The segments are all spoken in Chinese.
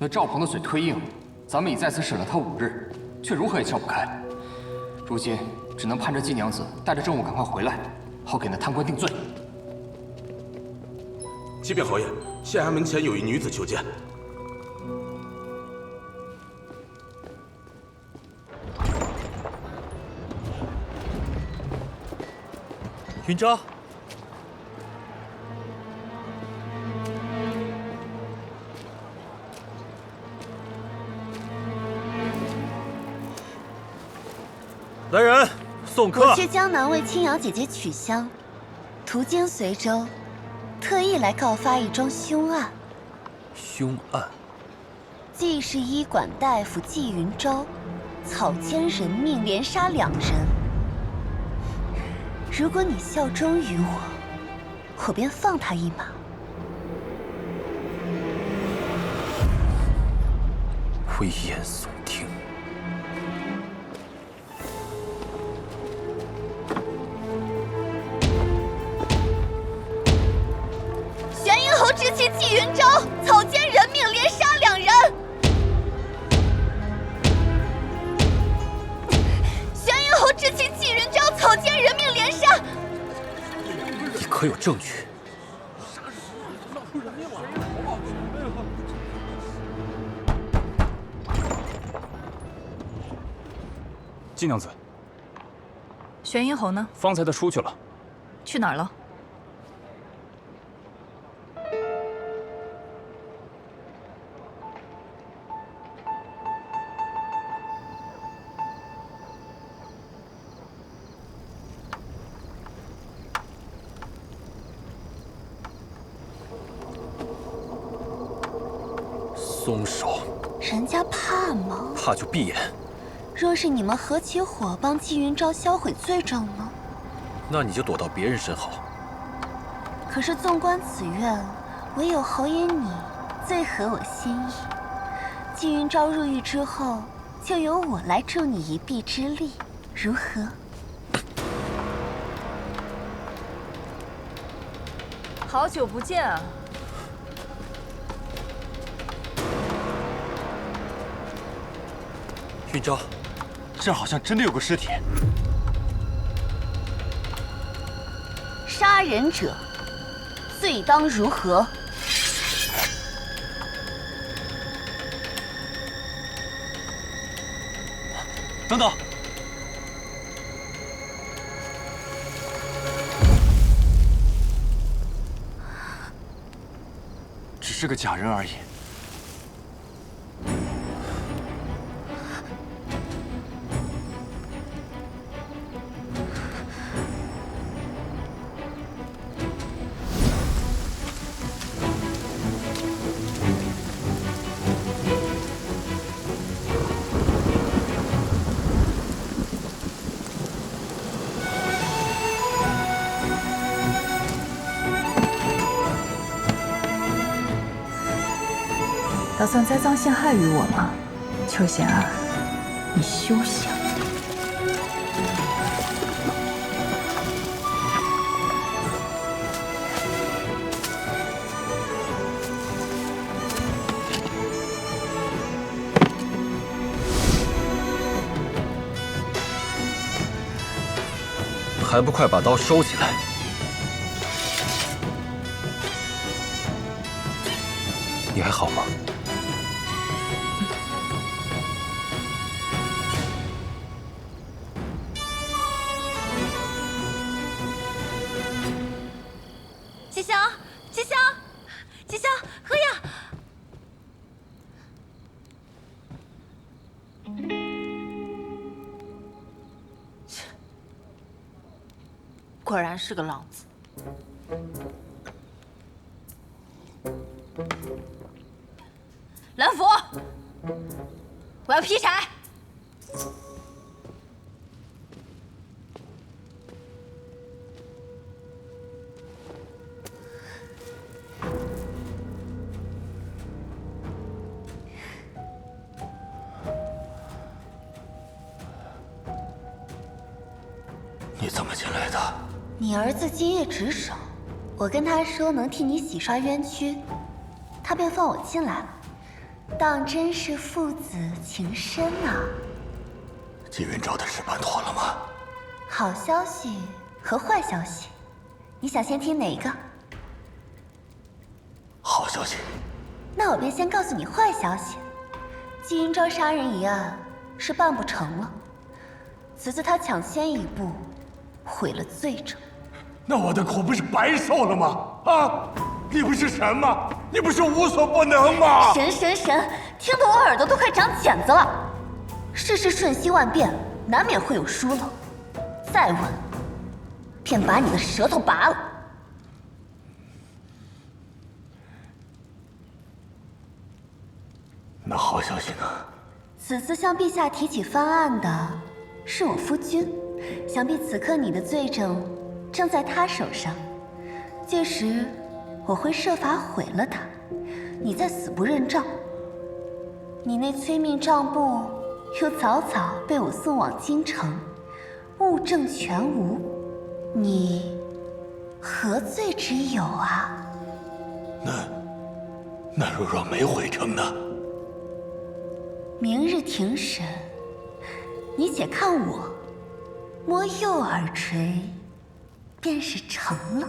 那赵鹏的嘴忒硬，咱们已再次审了他5日，却如何也撬不开。如今只能盼着季娘子带着政务赶快回来，好给那贪官定罪。启禀侯爷，县衙门前有一女子求见。云昭，来人，送客。我去江南为青瑶姐姐取香，途经随州，特意来告发一桩凶案。凶案？季氏医馆大夫季云昭，草菅人命，连杀2人。如果你效忠于我，我便放他一马。危言耸听。玄阴侯之妻季云昭，草菅人命，连杀2人。玄阴侯之妻季云昭，草菅人命，连杀。你可有证据？季娘子，玄阴侯呢？方才他出去了。去哪儿了？松手！人家怕吗？怕就闭眼。若是你们合起伙帮季云昭销毁罪证呢？那你就躲到别人身后。可是纵观此院，唯有侯爷你最合我心意。季云昭入狱之后，就由我来助你一臂之力，如何？好久不见啊！云昭，这儿好像真的有个尸体。杀人者，罪当如何？等等，只是个假人而已。打算栽赃陷害于我吗？邱贤儿，你休想！还不快把刀收起来！你还好吗？吉祥，吉祥，吉祥，喝呀！果然是个浪子。兰福，我要劈柴。你怎么进来的？你儿子今夜值守，我跟他说能替你洗刷冤屈，他便放我进来了。当真是父子情深啊！纪云昭的事办妥了吗？好消息和坏消息，你想先听哪一个？好消息。那我便先告诉你坏消息。纪云昭杀人一案是办不成了，此次他抢先一步，毁了罪证。那我的苦不是白受了吗？啊！你不是神吗？你不是无所不能吗？神，听得我耳朵都快长茧子了。世事瞬息万变，难免会有疏漏。再问，便把你的舌头拔了。那好消息呢？此次向陛下提起翻案的是我夫君，想必此刻你的罪证正在他手上。届时我会设法毁了他，你再死不认账。你那催命账簿又早早被我送往京城，物证全无，你何罪之有啊？那若没毁成呢？明日庭审，你且看我摸右耳垂，便是成了。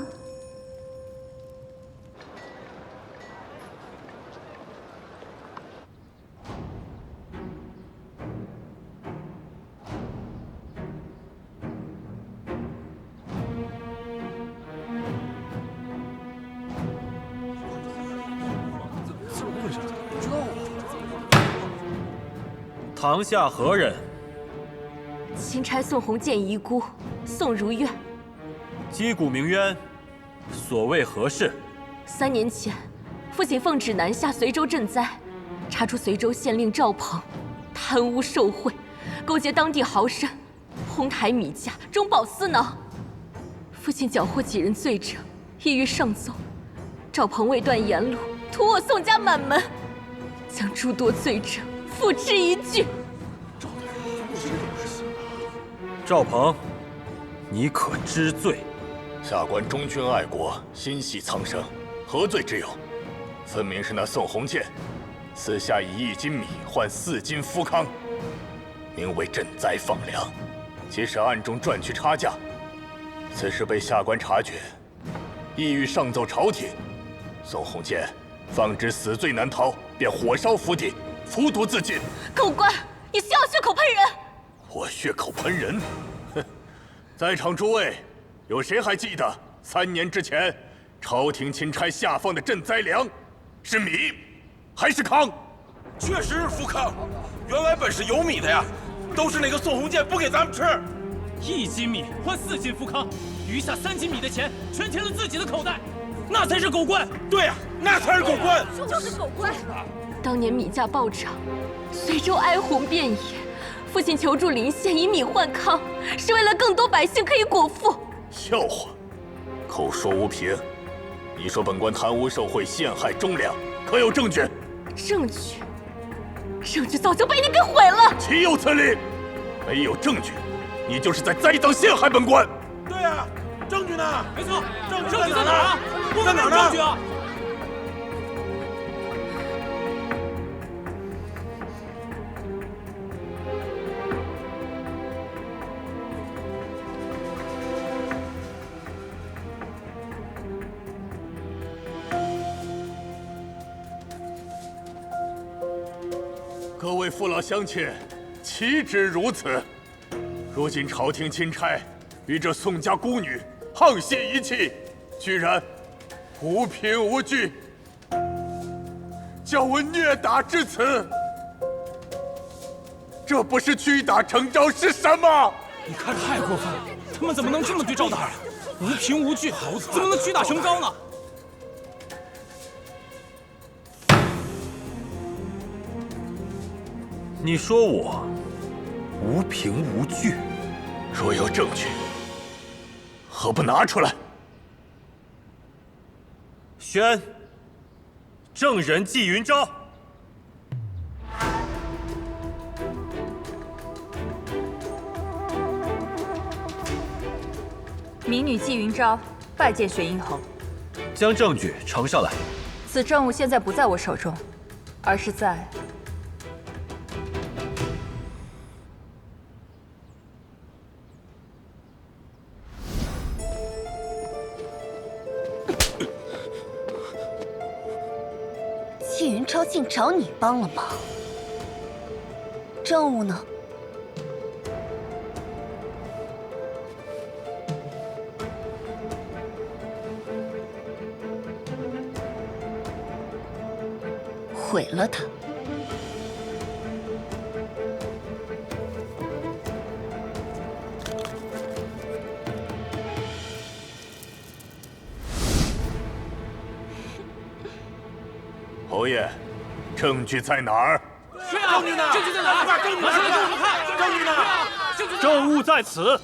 堂下何人？钦差宋鸿渐遗孤宋如愿。击鼓鸣冤，所谓何事3年前，父亲奉旨南下随州赈灾，查出随州县令赵鹏贪污受贿，勾结当地豪绅，哄抬米价，中饱私囊。父亲缴获几人罪证，意欲上奏。赵鹏未断言路，屠我宋家满门，将诸多罪证付之一炬。赵鹏，你可知罪？下官忠君爱国，心系苍生，何罪之有？分明是那宋鸿渐，私下以1斤米换4斤夫糠，名为赈灾放粮，其实暗中赚取差价。此事被下官察觉，意欲上奏朝廷。宋鸿渐方知死罪难逃，便火烧府邸，服毒自尽。狗官，你休要血口喷人！我血口喷人？哼！在场诸位，有谁还记得3年之前，朝廷钦差下放的赈灾粮，是米还是糠？确实是夫糠，原来本是有米的呀，都是那个宋鸿渐不给咱们吃。1斤米换4斤夫糠，余下3斤米的钱全填了自己的口袋，那才是狗官。对呀，那才是狗官，就是狗官。当年米价暴涨，随州哀鸿遍野，父亲求助邻县以米换糠，是为了更多百姓可以果腹。笑话，口说无凭。你说本官贪污受贿，陷害忠良，可有证据？证据？证据早就被你给毁了。岂有此理！没有证据，你就是在栽赃陷害本官。对呀，证据呢？没错，证据在哪儿啊？在哪儿呢？证据啊！各位父老乡亲，岂止如此？如今朝廷钦差与这宋家孤女沆瀣一气，居然无凭无据，叫我虐打至此，这不是屈打成招是什么？你看太过分了，他们怎么能这么对赵大人？无凭无据，怎么能屈打成招呢？你说我无凭无据？若有证据，何不拿出来？宣，证人纪云昭。民女纪云昭拜见玄阴侯。将证据呈上来。此证物现在不在我手中，而是在超竟找你帮了忙。政务呢？毁了他。侯爷，证据在哪儿？是啊，证据呢？证据在哪儿？证据拿出来给我们看！证据呢？证物在此。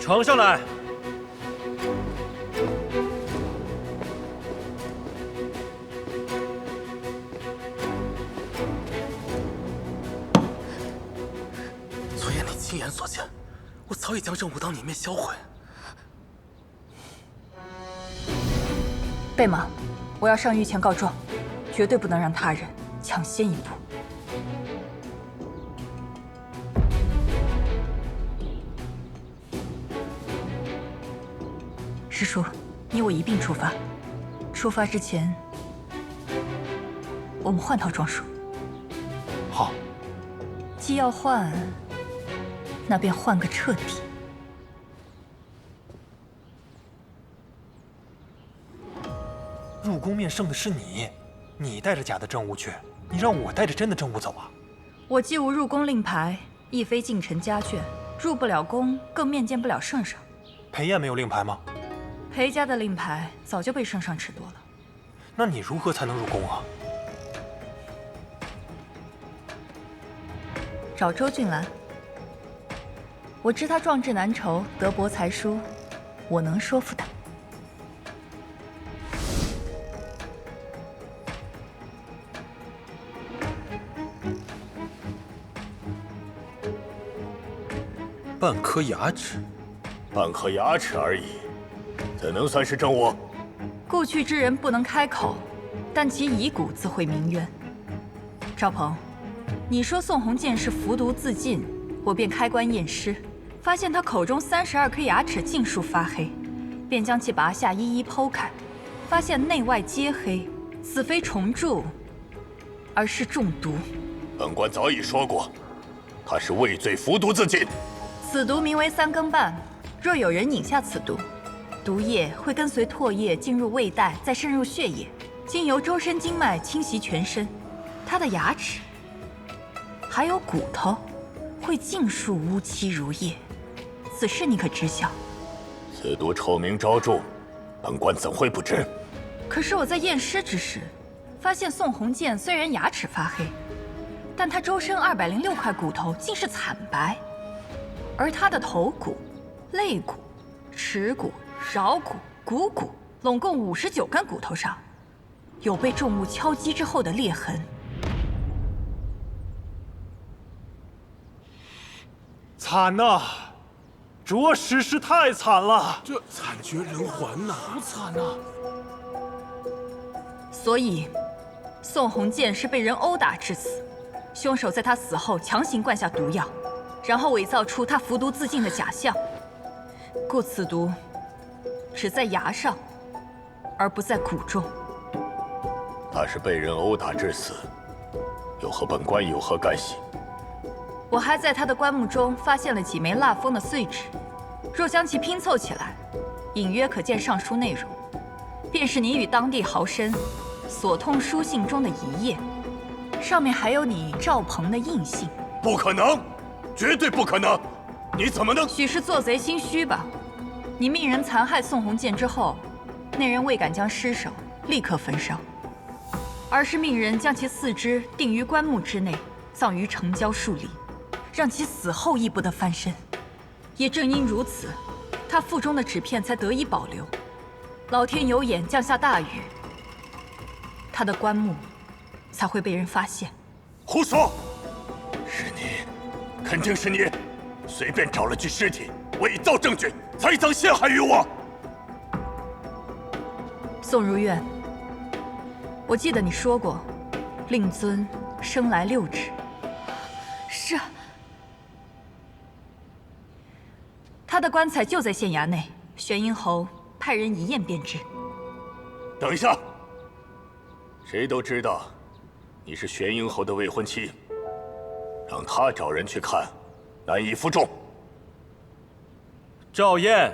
呈上来。昨夜你亲眼所见，我早已将证物当碾灭销毁。贝玛，我要上御前告状，绝对不能让他人抢先一步。师叔，你我一并出发。出发之前，我们换套装束。好。既要换，那便换个彻底。入宫面圣的是你，你带着假的证物去，你让我带着真的证物走啊？我既无入宫令牌，亦非近臣家眷，入不了宫，更面见不了圣上。裴燕没有令牌吗？裴家的令牌早就被圣上褫夺了。那你如何才能入宫啊？找周俊兰，我知他壮志难酬，德薄才疏，我能说服他。半颗牙齿，半颗牙齿而已，怎能算是证物？故去之人不能开口，但其遗骨自会鸣冤。赵鹏，你说宋鸿渐是服毒自尽，我便开棺验尸，发现他口中32颗牙齿尽数发黑，便将其拔下一一剖开，发现内外皆黑，此非虫蛀，而是中毒。本官早已说过，他是畏罪服毒自尽。此毒名为3更半，若有人饮下此毒，毒液会跟随唾液进入胃袋，再渗入血液，经由周身经脉侵袭全身。他的牙齿还有骨头会尽数乌漆如液，此事你可知晓？此毒臭名昭著，本官怎会不知？可是我在验尸之时，发现宋鸿渐虽然牙齿发黑，但他周身206块骨头竟是惨白。而他的头骨、肋骨、耻骨、桡骨、股骨，拢共59根骨头上，有被重物敲击之后的裂痕。惨呐，着实是太惨了。这惨绝人寰呐！好惨呐！所以，宋鸿渐是被人殴打致死，凶手在他死后强行灌下毒药。然后伪造出他服毒自尽的假象，故此毒只在牙上，而不在骨中。他是被人殴打致死，又和本官有何干系？我还在他的棺木中发现了几枚蜡封的碎纸，若将其拼凑起来，隐约可见上书内容，便是你与当地豪绅所通书信中的一页，上面还有你赵鹏的印信。不可能！绝对不可能！你怎么能？许是做贼心虚吧？你命人残害宋鸿渐之后，那人未敢将尸首立刻焚烧，而是命人将其四肢钉于棺木之内，葬于城郊数里，让其死后亦不得翻身。也正因如此，他腹中的纸片才得以保留。老天有眼，降下大雨，他的棺木才会被人发现。胡说！是你，肯定是你，随便找了具尸体，伪造证据，栽赃陷害于我。宋如愿，我记得你说过，令尊生来6指。是。他的棺材就在县衙内，玄阴侯派人一验便知。等一下，谁都知道你是玄阴侯的未婚妻，让他找人去看，难以服众。赵燕，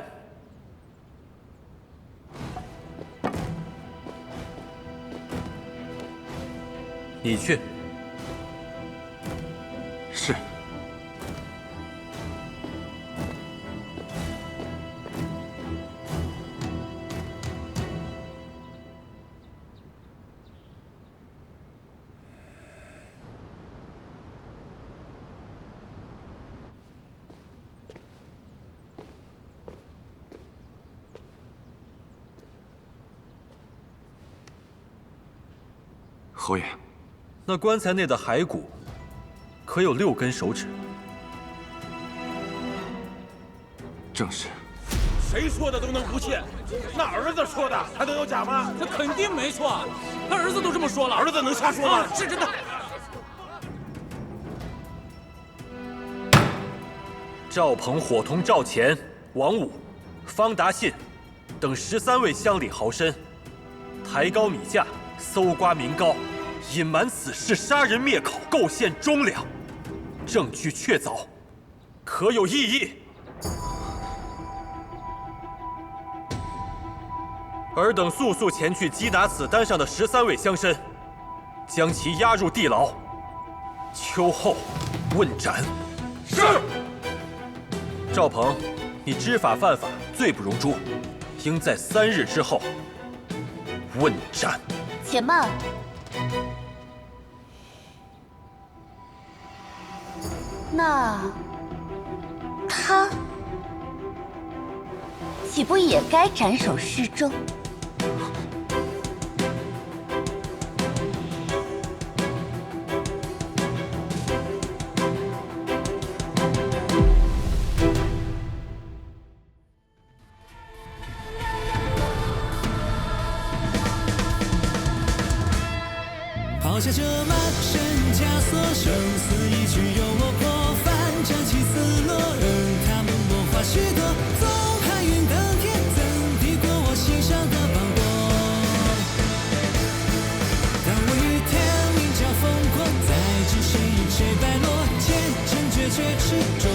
你去。是。侯爷，那棺材内的骸骨，可有6根手指？正是。谁说的都能不信，那儿子说的还能有假吗？这肯定没错，他儿子都这么说了。儿子能瞎说吗？是真的。赵鹏伙同赵乾、王武、方达信等13位乡里豪绅，抬高米价，搜刮民膏，隐瞒此事，杀人灭口，构陷忠良，证据确凿，可有异议？尔等速速前去缉拿此单上的13位乡绅，将其押入地牢，秋后问斩。是。赵鹏，你知法犯法，罪不容诛，应在3日之后问斩。且慢，那他岂不也该斩首示众？抛下这满身枷锁，生死一去由我过，反战起死落，任他们谋划许多，纵海云登天，怎敌过我心上的磅礴？当我与天命交锋过，再知谁赢谁败落，前程决绝始终。